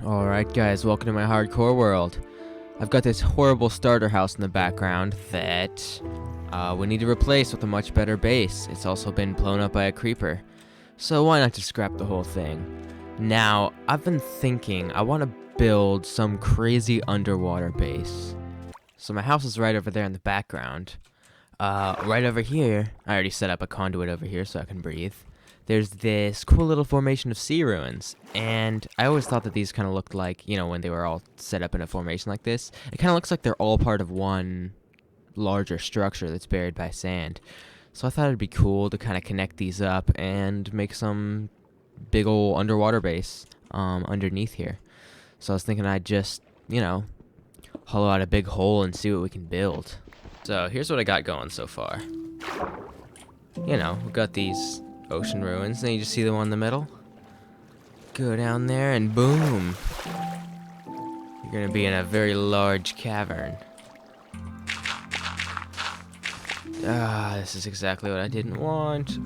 Alright guys, welcome to my hardcore world. I've got this horrible starter house in the background that we need to replace with a much better base. It's also been blown up by a creeper. So why not just scrap the whole thing? Now, I've been thinking I want to build some crazy underwater base. So my house is right over there in the background. Right over here, I already set up a conduit over here so I can breathe. There's this cool little formation of sea ruins, and I always thought that these kind of looked like, you know, when they were all set up in a formation like this, it kind of looks like they're all part of one larger structure that's buried by sand. So I thought it'd be cool to kind of connect these up and make some big ol' underwater base underneath here. So I was thinking I'd just, you know, hollow out a big hole and see what we can build. So here's what I got going so far. You know, we've got these ocean ruins, and you just see the one in the middle. Go down there and boom, you're gonna be in a very large cavern. This is exactly what I didn't want.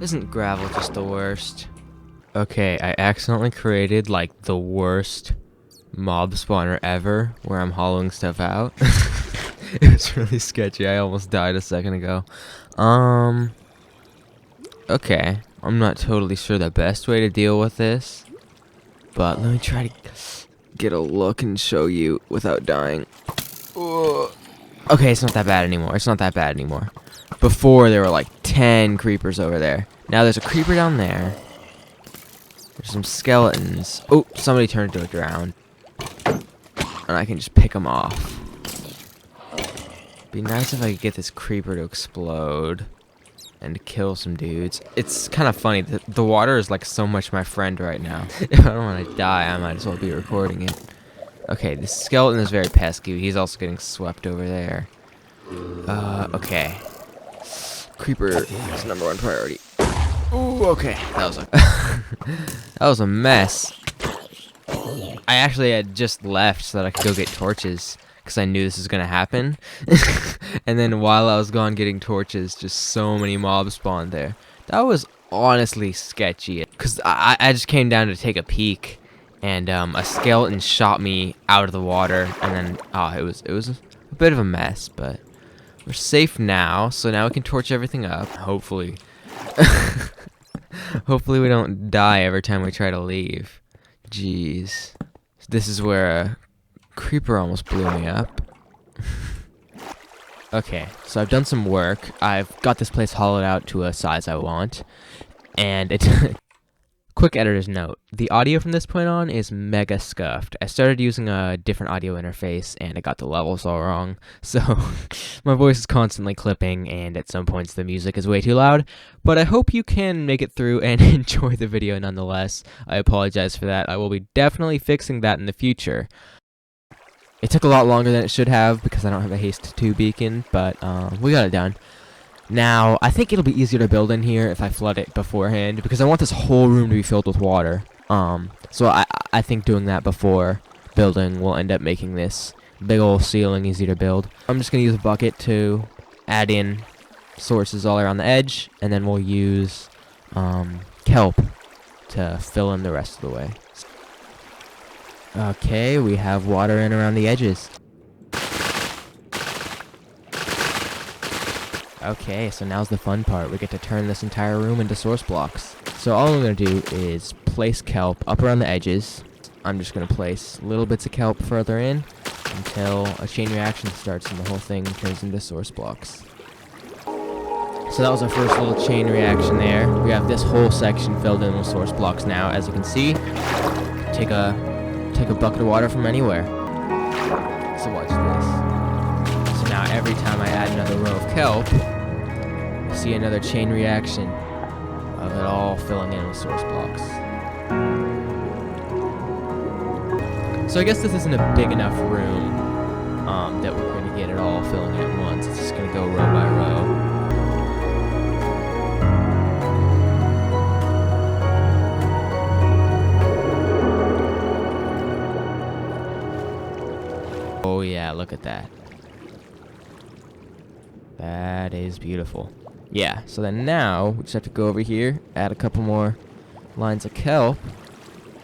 Isn't gravel just the worst? Okay, I accidentally created like the worst mob spawner ever where I'm hollowing stuff out. It was really sketchy. I almost died a second ago. Okay, I'm not totally sure the best way to deal with this, but let me try to get a look and show you without dying. Ugh. Okay, it's not that bad anymore. It's not that bad anymore. Before, there were like 10 creepers over there. Now there's a creeper down there. There's some skeletons. Oh, somebody turned into a drown. And I can just pick them off. Be nice if I could get this creeper to explode and kill some dudes. It's kind of funny. The water is like so much my friend right now. If I don't want to die, I might as well be recording it. Okay, this skeleton is very pesky. He's also getting swept over there. Okay. Creeper is #1 priority. Ooh, okay. That was a that was a mess. I actually had just left so that I could go get torches, because I knew this was going to happen. And then while I was gone getting torches, just so many mobs spawned there. That was honestly sketchy, because I just came down to take a peek, and a skeleton shot me out of the water, and then it was a bit of a mess, but we're safe now, so now we can torch everything up, hopefully. Hopefully we don't die every time we try to leave. Jeez. This is where a creeper almost blew me up. Okay, so I've done some work. I've got this place hollowed out to a size I want. And it's quick editor's note. The audio from this point on is mega scuffed. I started using a different audio interface and I got the levels all wrong. So my voice is constantly clipping and at some points the music is way too loud. But I hope you can make it through and enjoy the video nonetheless. I apologize for that. I will be definitely fixing that in the future. It took a lot longer than it should have because I don't have a haste 2 beacon, but we got it done. Now, I think it'll be easier to build in here if I flood it beforehand, because I want this whole room to be filled with water. So I think doing that before building will end up making this big old ceiling easy to build. I'm just going to use a bucket to add in sources all around the edge, and then we'll use kelp to fill in the rest of the way. Okay, we have water in around the edges. Okay, so now's the fun part. We get to turn this entire room into source blocks. So all I'm going to do is place kelp up around the edges. I'm just going to place little bits of kelp further in until a chain reaction starts and the whole thing turns into source blocks. So that was our first little chain reaction there. We have this whole section filled in with source blocks now. As you can see, take a bucket of water from anywhere. So watch this. So now every time I add another row of kelp, you see another chain reaction of it all filling in with source blocks. So I guess this isn't a big enough room that we're going to get it all filling in at once. It's just going to go row by row. Oh yeah, look at that. That is beautiful. Yeah, so then now we just have to go over here, add a couple more lines of kelp,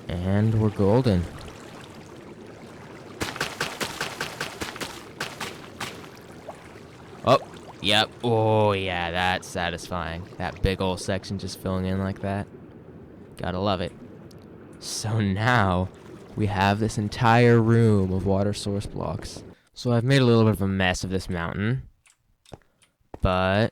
And we're golden. Oh, yep. Oh, yeah, that's satisfying. That big old section just filling in like that. Gotta love it. So now, we have this entire room of water source blocks. So I've made a little bit of a mess of this mountain. But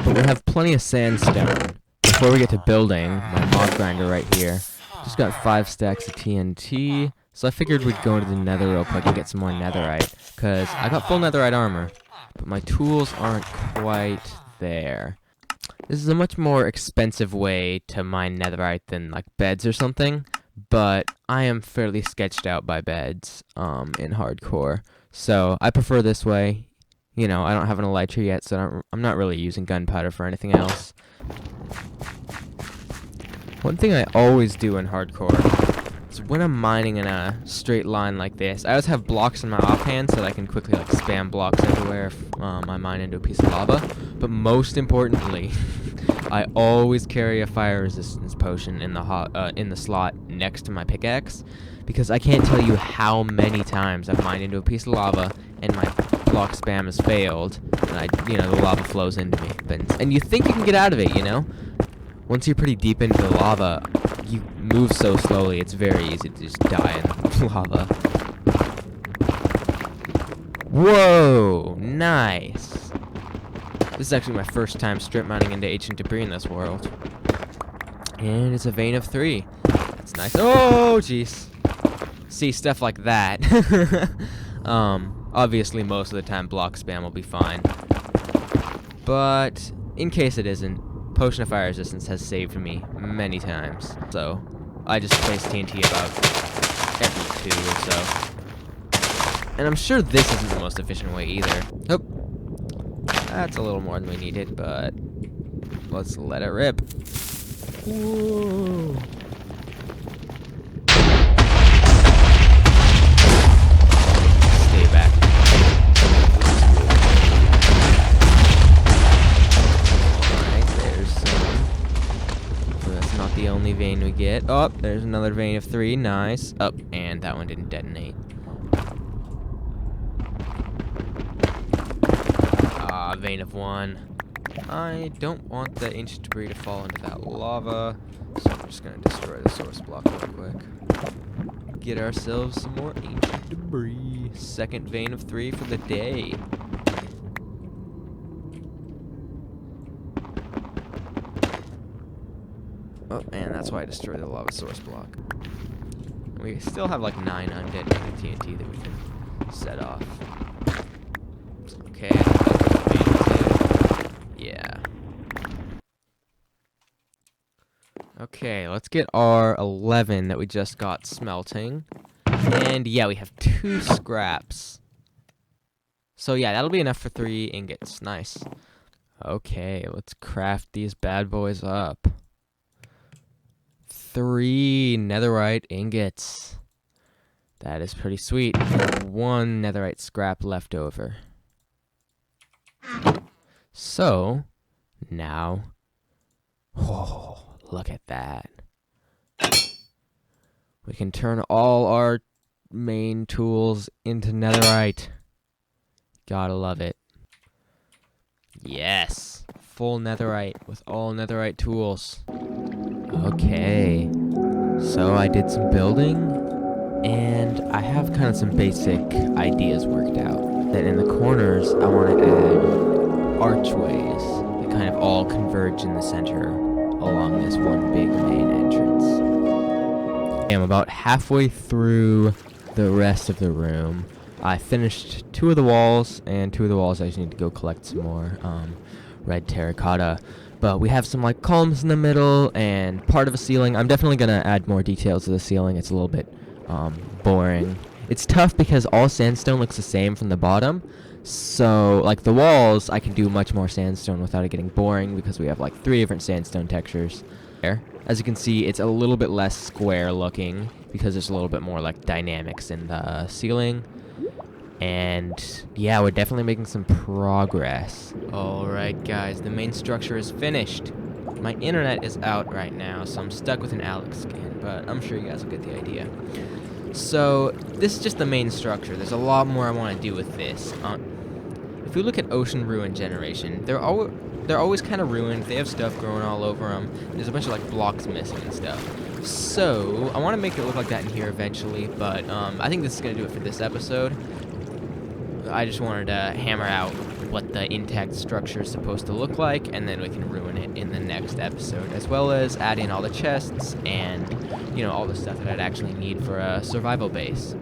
we have plenty of sandstone. Before we get to building, my mod grinder right here just got 5 stacks of TNT. So I figured we'd go into the nether real quick and get some more netherite. Because I got full netherite armor, but my tools aren't quite there. This is a much more expensive way to mine netherite than like beds or something. But I am fairly sketched out by beds in hardcore. So I prefer this way. You know, I don't have an elytra yet, so I'm not really using gunpowder for anything else. One thing I always do in hardcore is when I'm mining in a straight line like this, I always have blocks in my offhand so that I can quickly like spam blocks everywhere if I mine into a piece of lava. But most importantly, I always carry a fire resistance potion in the slot next to my pickaxe, because I can't tell you how many times I've mined into a piece of lava and my block spam has failed, and the lava flows into me. And you think you can get out of it, you know? Once you're pretty deep into the lava, you move so slowly, it's very easy to just die in lava. Whoa! Nice! This is actually my first time strip mining into ancient debris in this world. And it's a vein of 3. That's nice. Oh, jeez. See, stuff like that. Obviously, most of the time, block spam will be fine. But in case it isn't, Potion of Fire Resistance has saved me many times. So I just place TNT about every 2 or so. And I'm sure this isn't the most efficient way either. Oh, that's a little more than we needed, but let's let it rip. Whoa. The only vein we get. Oh, there's another vein of 3. Nice. Oh, and that one didn't detonate. Ah, vein of 1. I don't want the ancient debris to fall into that lava, so I'm just gonna destroy the source block real quick. Get ourselves some more ancient debris. Second vein of 3 for the day. Oh, and that's why I destroyed the lava source block. We still have like 9 undetonated TNT that we can set off. Okay, yeah. Okay, let's get our 11 that we just got smelting. And yeah, we have 2 scraps. So yeah, that'll be enough for 3 ingots. Nice. Okay, let's craft these bad boys up. 3 netherite ingots. That is pretty sweet. 1 netherite scrap left over. So, now... Oh, look at that. We can turn all our main tools into netherite. Gotta love it. Yes! Full netherite with all netherite tools. Okay, so I did some building, and I have kind of some basic ideas worked out. That in the corners, I want to add archways that kind of all converge in the center along this one big main entrance. I'm about halfway through the rest of the room. I finished 2 of the walls, and 2 of the walls I just need to go collect some more red terracotta. But we have some like columns in the middle and part of a ceiling. I'm definitely gonna add more details to the ceiling. It's a little bit boring. It's tough because all sandstone looks the same from the bottom. So like the walls, I can do much more sandstone without it getting boring because we have like 3 different sandstone textures. There, as you can see, it's a little bit less square looking because there's a little bit more like dynamics in the ceiling. And yeah, we're definitely making some progress. Alright guys, the main structure is finished. My internet is out right now, so I'm stuck with an Alex skin, but I'm sure you guys will get the idea. So, this is just the main structure. There's a lot more I want to do with this. If we look at Ocean Ruin Generation, they're always kind of ruined. They have stuff growing all over them. There's a bunch of like blocks missing and stuff. So, I want to make it look like that in here eventually, but I think this is going to do it for this episode. I just wanted to hammer out what the intact structure is supposed to look like, and then we can ruin it in the next episode, as well as add in all the chests and, you know, all the stuff that I'd actually need for a survival base.